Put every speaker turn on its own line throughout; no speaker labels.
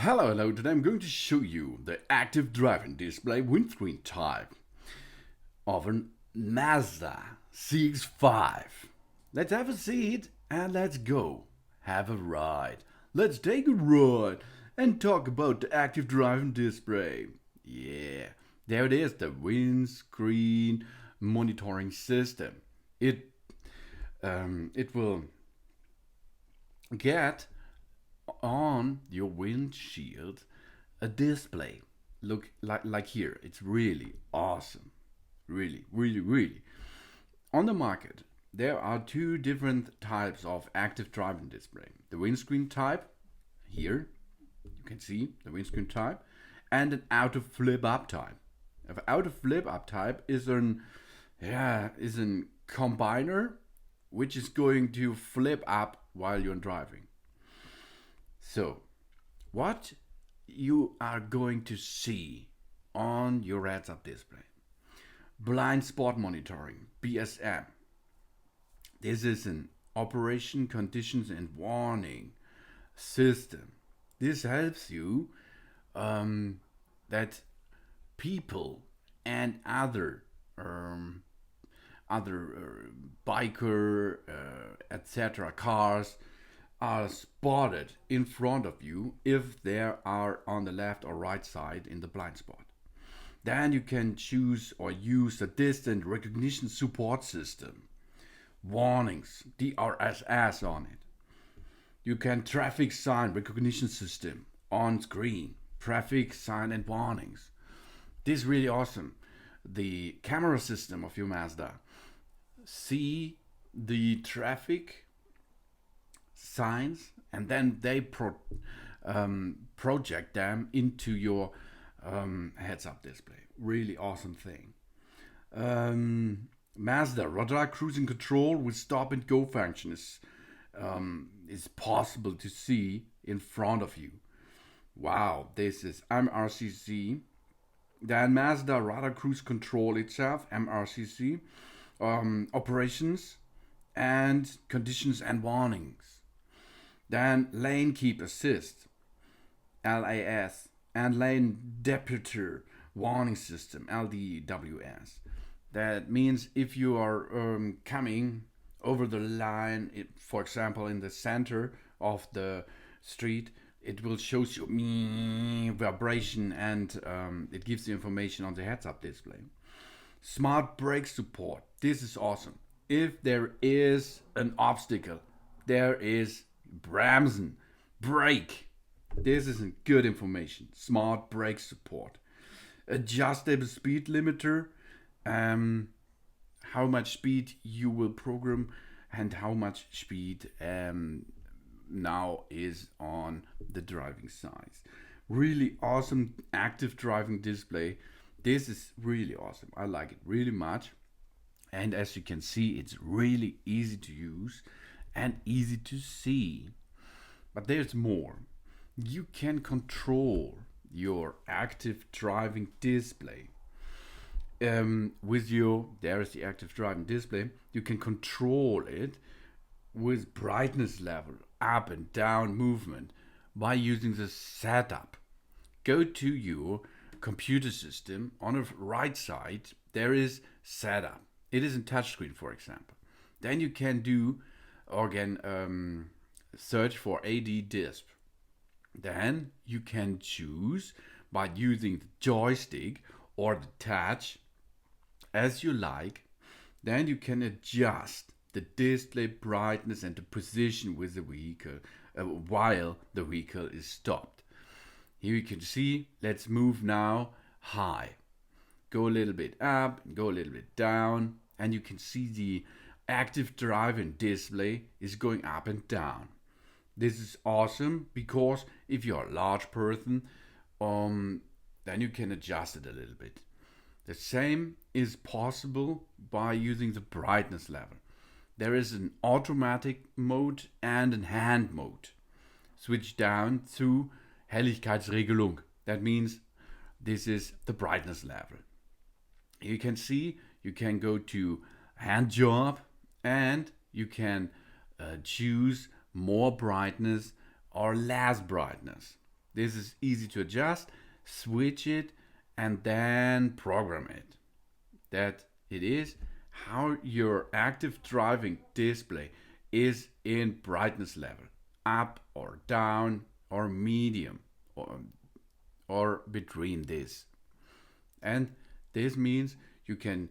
Hello, today I'm going to show you the active driving display windscreen type of a Mazda CX-5. Let's have a seat and let's go. Have a ride. Let's take a ride and talk about the active driving display. Yeah, there it is, the windscreen monitoring system. It will get on your windshield a display. Look like here. It's really awesome. Really. On the market, there are two different types of active driving display. The windscreen type, here you can see the windscreen type, and an auto flip up type. An auto flip up type is an combiner which is going to flip up while you're driving. So, what you are going to see on your heads-up display: blind spot monitoring (BSM). This is an operation conditions and warning system. This helps you that people and other biker, etc. cars are spotted in front of you if they are on the left or right side in the blind spot. Then you can choose or use the distant recognition support system. Warnings, DRSS on it. You can traffic sign recognition system on screen. Traffic sign and warnings. This is really awesome. The camera system of your Mazda see the traffic signs and then they project them into your heads-up display. Really awesome thing. Mazda radar cruising control with stop and go function is possible to see in front of you. Wow, this is MRCC. Then Mazda radar cruise control itself, MRCC, operations and conditions and warnings. Then lane keep assist, LAS, and lane deputer warning system, LDWS. That means if you are coming over the line, for example, in the center of the street, it will show you vibration and it gives you information on the heads-up display. Smart brake support. This is awesome. If there is an obstacle, there is bremsen, brake. This is good information. Smart brake support. Adjustable speed limiter. How much speed you will program and how much speed now is on the driving side. Really awesome active driving display. This is really awesome. I like it really much. And as you can see, it's really easy to use and easy to see. But there's more. You can control your active driving display. There is the active driving display. You can control it with brightness level, up and down movement by using the setup. Go to your computer system. On the right side, there is setup. It is in touchscreen, for example. Then you can do search for AD disp. Then you can choose by using the joystick or the touch as you like. Then you can adjust the display brightness and the position with the vehicle while the vehicle is stopped. Here you can see, let's move now high. Go a little bit up, go a little bit down, and you can see the active driving display is going up and down. This is awesome because if you're a large person, then you can adjust it a little bit. The same is possible by using the brightness level. There is an automatic mode and a hand mode. Switch down to Helligkeitsregelung. That means this is the brightness level. You can see you can go to hand job and you can choose more brightness or less brightness. This is easy to adjust, switch it, and then program it. That it is how your active driving display is in brightness level, up or down or medium or between this. And this means you can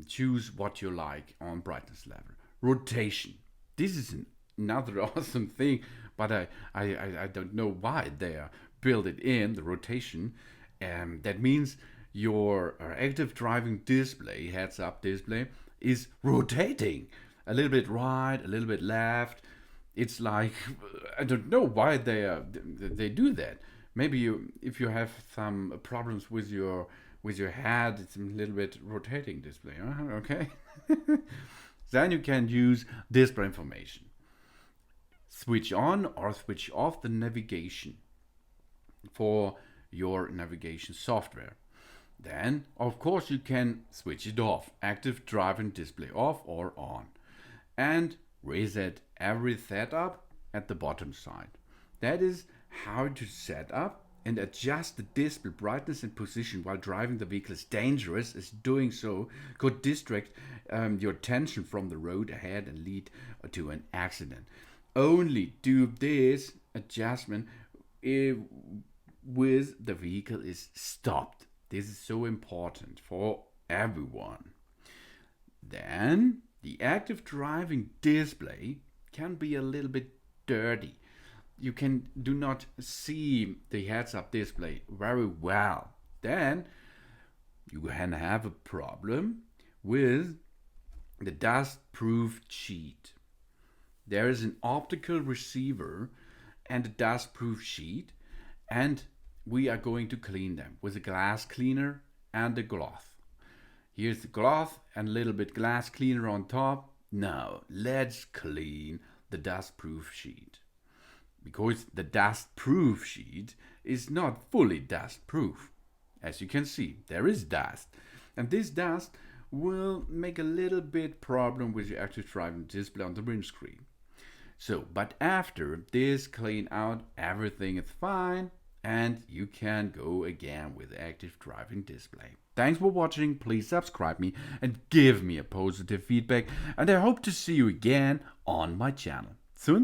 choose what you like on brightness level. Rotation. This is another awesome thing, but I don't know why they are built it in the rotation. That means your active driving display, heads up display, is rotating a little bit right, a little bit left. It's like, I don't know why they do that. Maybe if you have some problems with your head, it's a little bit rotating display. Okay. Then you can use display information. Switch on or switch off the navigation for your navigation software. Then, of course, you can switch it off, active driving display off or on, and reset every setup at the bottom side. That is how to set up and adjust the display brightness and position while driving the vehicle is dangerous, as doing so could distract your attention from the road ahead and lead to an accident. Only do this adjustment with the vehicle is stopped. This is so important for everyone. Then the active driving display can be a little bit dirty. You do not see the heads-up display very well. Then you can have a problem with the dust-proof sheet. There is an optical receiver and a dust-proof sheet, and we are going to clean them with a glass cleaner and a cloth. Here's the cloth and a little bit glass cleaner on top. Now let's clean the dust-proof sheet, because the dust-proof sheet is not fully dust-proof. As you can see, there is dust, and this dust will make a little bit problem with your active driving display on the windscreen. So, but after this clean out, everything is fine, and you can go again with active driving display. Thanks for watching. Please subscribe me and give me a positive feedback, and I hope to see you again on my channel. Soon.